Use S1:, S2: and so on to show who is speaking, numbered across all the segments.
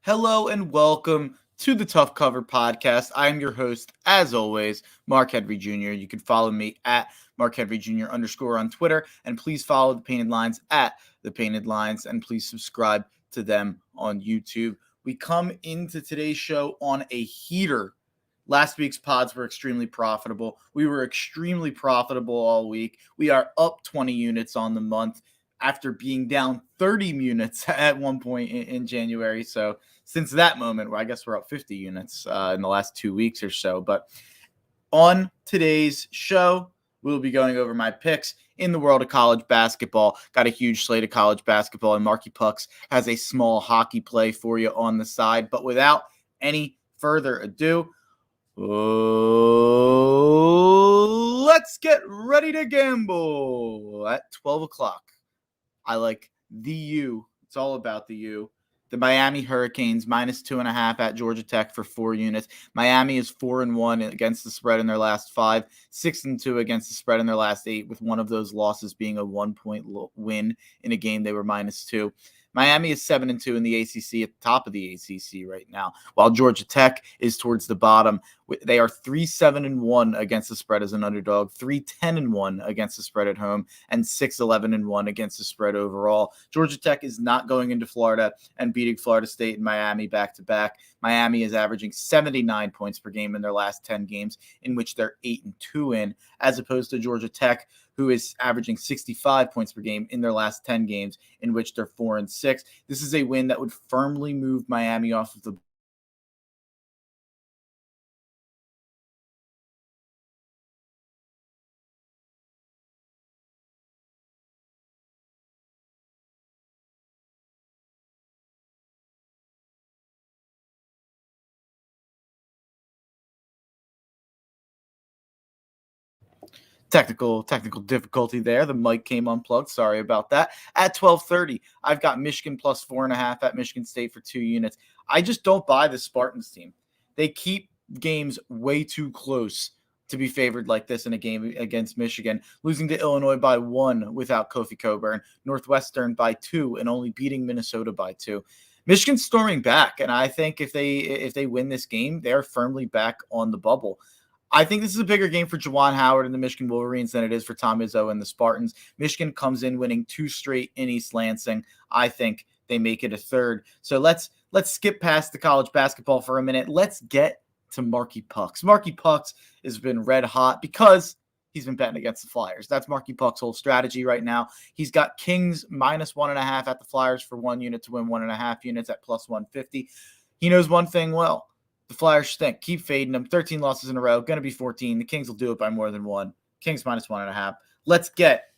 S1: Hello and welcome to the Tough Cover Podcast. I'm your host, as always, Mark Henry Jr. You can follow me at Mark Henry Jr. _ on Twitter, and please follow the Painted Lines at the Painted Lines, and please subscribe to them on YouTube. We come into today's show on a heater. Last week's pods were extremely profitable. We were extremely profitable all week. We are up 20 units on the month after being down 30 units at one point in January. So since that moment, I guess we're up 50 units in the last 2 weeks or so. But on today's show, we'll be going over my picks in the world of college basketball. Got a huge slate of college basketball, and Marky Pucks has a small hockey play for you on the side. But without any further ado, let's get ready to gamble at 12 o'clock. I like the U. It's all about the U. The Miami Hurricanes -2.5 at Georgia Tech for 4 units. Miami is 4-1 against the spread in their last 5, 6-2 against the spread in their last 8, with one of those losses being a 1-point win in a game they were -2. Miami is 7-2 in the ACC, at the top of the ACC right now, while Georgia Tech is towards the bottom. They are 3-7-1 against the spread as an underdog, 3-10-1 against the spread at home, and 6-11-1 against the spread overall. Georgia Tech is not going into Florida and beating Florida State and Miami back-to-back. Miami is averaging 79 points per game in their last 10 games, in which they're 8-2 in, as opposed to Georgia Tech, who is averaging 65 points per game in their last 10 games, in which they're 4-6. This is a win that would firmly move Miami off of the technical difficulty there. The mic came unplugged. Sorry about that. At 12:30, I've got Michigan plus 4.5 at Michigan State for 2 units. I just don't buy the Spartans team. They keep games way too close to be favored like this in a game against Michigan, losing to Illinois by 1 without Kofi Cockburn, Northwestern by 2, and only beating Minnesota by 2. Michigan's storming back, and I think if they win this game, they're firmly back on the bubble. I think this is a bigger game for Juwan Howard and the Michigan Wolverines than it is for Tom Izzo and the Spartans. Michigan comes in winning 2 straight in East Lansing. I think they make it a third. So let's skip past the college basketball for a minute. Let's get to Marky Pucks. Marky Pucks has been red hot because he's been betting against the Flyers. That's Marky Puck's whole strategy right now. He's got Kings -1.5 at the Flyers for 1 unit to win 1.5 units at +150. He knows one thing well. The Flyers stink. Keep fading them. 13 losses in a row. Going to be 14. The Kings will do it by more than 1. Kings -1.5. Let's get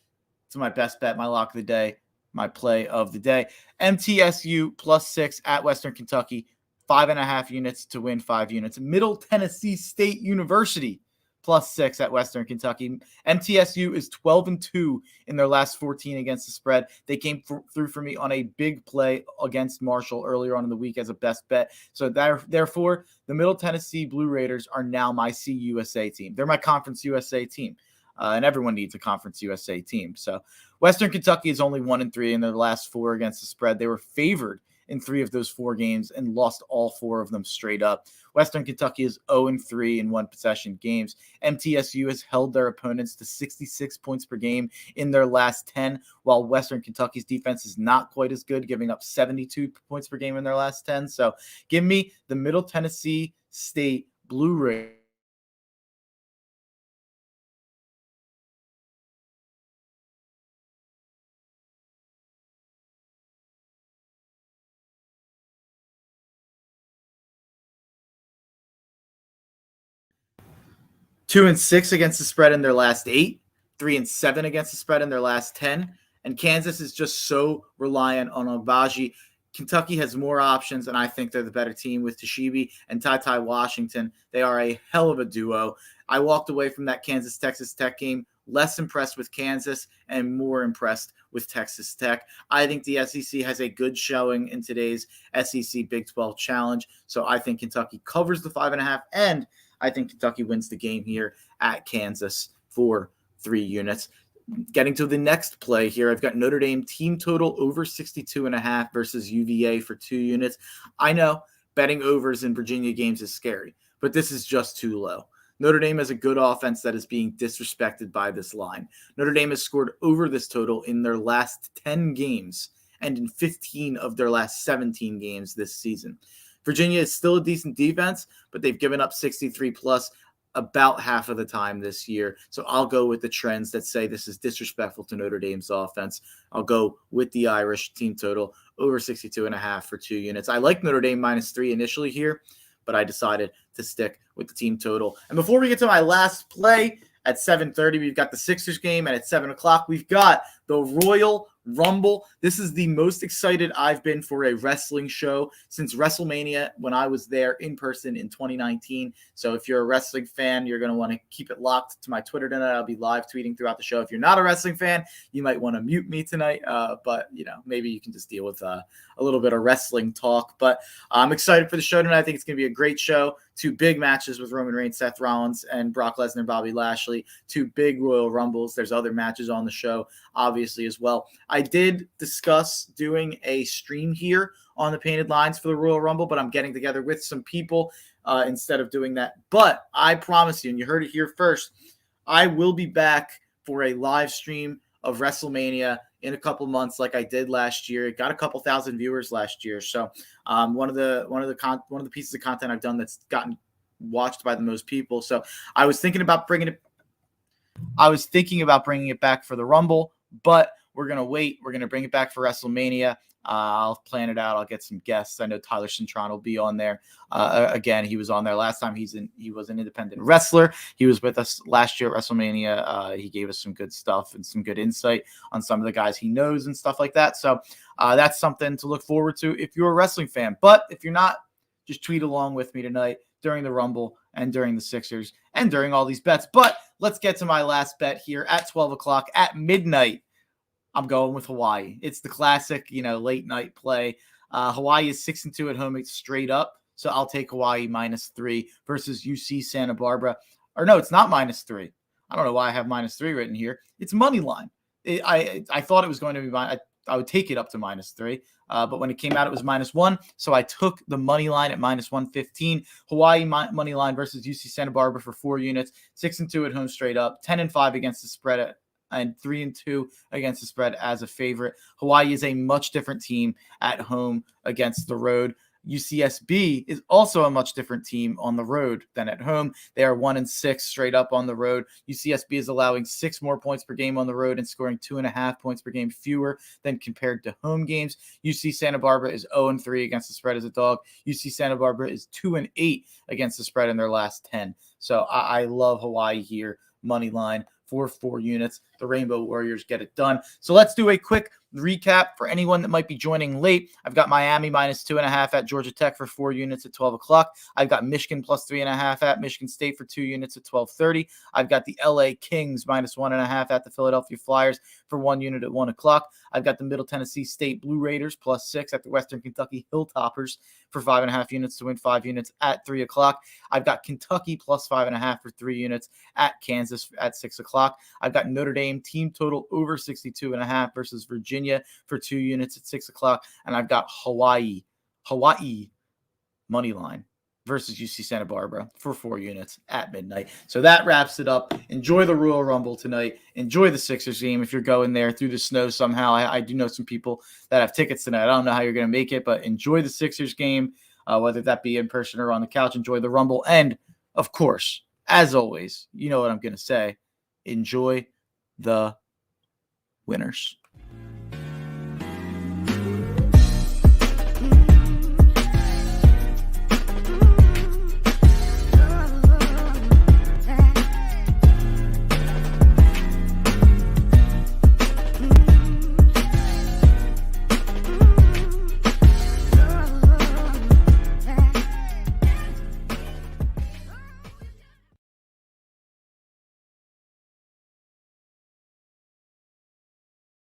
S1: to my best bet, my lock of the day, my play of the day. MTSU +6 at Western Kentucky. 5.5 units to win 5 units. Middle Tennessee State University +6 at Western Kentucky. MTSU is 12-2 in their last 14 against the spread. They came through for me on a big play against Marshall earlier on in the week as a best bet. So therefore, the Middle Tennessee Blue Raiders are now my CUSA team. They're my Conference USA team. And everyone needs a Conference USA team. So Western Kentucky is only 1-3 in their last 4 against the spread. They were favored in 3 of those 4 games and lost all 4 of them straight up. Western Kentucky is 0-3 in one-possession games. MTSU has held their opponents to 66 points per game in their last 10, while Western Kentucky's defense is not quite as good, giving up 72 points per game in their last 10. So give me the Middle Tennessee State Blue Raiders. 2-6 against the spread in their last 8, 3-7 against the spread in their last 10. And Kansas is just so reliant on Agbaji. Kentucky has more options, and I think they're the better team with Toshiba and Ty Washington. They are a hell of a duo. I walked away from that Kansas-Texas Tech game less impressed with Kansas and more impressed with Texas Tech. I think the SEC has a good showing in today's SEC Big 12 Challenge, so I think Kentucky covers the 5.5, and I think Kentucky wins the game here at Kansas for 3 units. Getting to the next play here, I've got Notre Dame team total over 62.5 versus UVA for 2 units. I know betting overs in Virginia games is scary, but this is just too low. Notre Dame has a good offense that is being disrespected by this line. Notre Dame has scored over this total in their last 10 games and in 15 of their last 17 games this season. Virginia is still a decent defense, but they've given up 63 plus about half of the time this year. So I'll go with the trends that say this is disrespectful to Notre Dame's offense. I'll go with the Irish team total over 62.5 for 2 units. I like Notre Dame -3 initially here, but I decided to stick with the team total. And before we get to my last play, at 7:30, we've got the Sixers game, and at 7 o'clock, we've got the Royal Rumble. This is the most excited I've been for a wrestling show since WrestleMania when I was there in person in 2019. So if you're a wrestling fan, you're going to want to keep it locked to my Twitter tonight. I'll be live tweeting throughout the show. If you're not a wrestling fan, you might want to mute me tonight. But, maybe you can just deal with a little bit of wrestling talk. But I'm excited for the show tonight. I think it's going to be a great show. 2 big matches with Roman Reigns, Seth Rollins, and Brock Lesnar, Bobby Lashley. 2 big Royal Rumbles. There's other matches on the show, obviously, as well. I did discuss doing a stream here on the Painted Lines for the Royal Rumble, but I'm getting together with some people instead of doing that. But I promise you, and you heard it here first, I will be back for a live stream of WrestleMania in a couple months, like I did last year. It got a couple thousand viewers last year. So one of the pieces of content I've done that's gotten watched by the most people. So I was thinking about bringing it back for the Rumble, but we're going to wait. We're going to bring it back for WrestleMania. I'll plan it out. I'll get some guests. I know Tyler Cintron will be on there. Again, he was on there last time. He was an independent wrestler. He was with us last year at WrestleMania. He gave us some good stuff and some good insight on some of the guys he knows and stuff like that. So that's something to look forward to if you're a wrestling fan. But if you're not, just tweet along with me tonight during the Rumble and during the Sixers and during all these bets. But let's get to my last bet here at 12 o'clock at midnight. I'm going with Hawaii. It's the classic, late night play. Hawaii is 6-2 at home. It's straight up. So I'll take Hawaii -3 versus UC Santa Barbara. Or no, it's not -3. I don't know why I have -3 written here. It's money line. I thought it was going to be I would take it up to -3. But when it came out, it was -1. So I took the money line at -115. Hawaii money line versus UC Santa Barbara for 4 units. 6-2 at home straight up. 10-5 against the spread and 3-2 against the spread as a favorite. Hawaii is a much different team at home against the road. UCSB is also a much different team on the road than at home. They are 1-6 straight up on the road. UCSB is allowing 6 more points per game on the road and scoring 2.5 points per game fewer than compared to home games. UC Santa Barbara is 0-3 against the spread as a dog. UC Santa Barbara is 2-8 against the spread in their last 10. So I love Hawaii here. Money line for 4 units. The Rainbow Warriors get it done. So let's do a quick recap for anyone that might be joining late. I've got Miami -2.5 at Georgia Tech for 4 units at 12 o'clock. I've got Michigan +3.5 at Michigan State for 2 units at 12:30. I've got the LA Kings -1.5 at the Philadelphia Flyers for 1 unit at 1 o'clock. I've got the Middle Tennessee State Blue Raiders +6 at the Western Kentucky Hilltoppers for 5.5 units to win 5 units at 3 o'clock. I've got Kentucky +5.5 for 3 units at Kansas at 6 o'clock. I've got Notre Dame team total over 62.5 versus Virginia for 2 units at 6 o'clock. And I've got Hawaii money line versus UC Santa Barbara for 4 units at midnight. So that wraps it up. Enjoy the Royal Rumble tonight. Enjoy the Sixers game if you're going there through the snow somehow. I do know some people that have tickets tonight. I don't know how you're going to make it, but enjoy the Sixers game, whether that be in person or on the couch. Enjoy the Rumble. And, of course, as always, you know what I'm going to say. Enjoy the winners.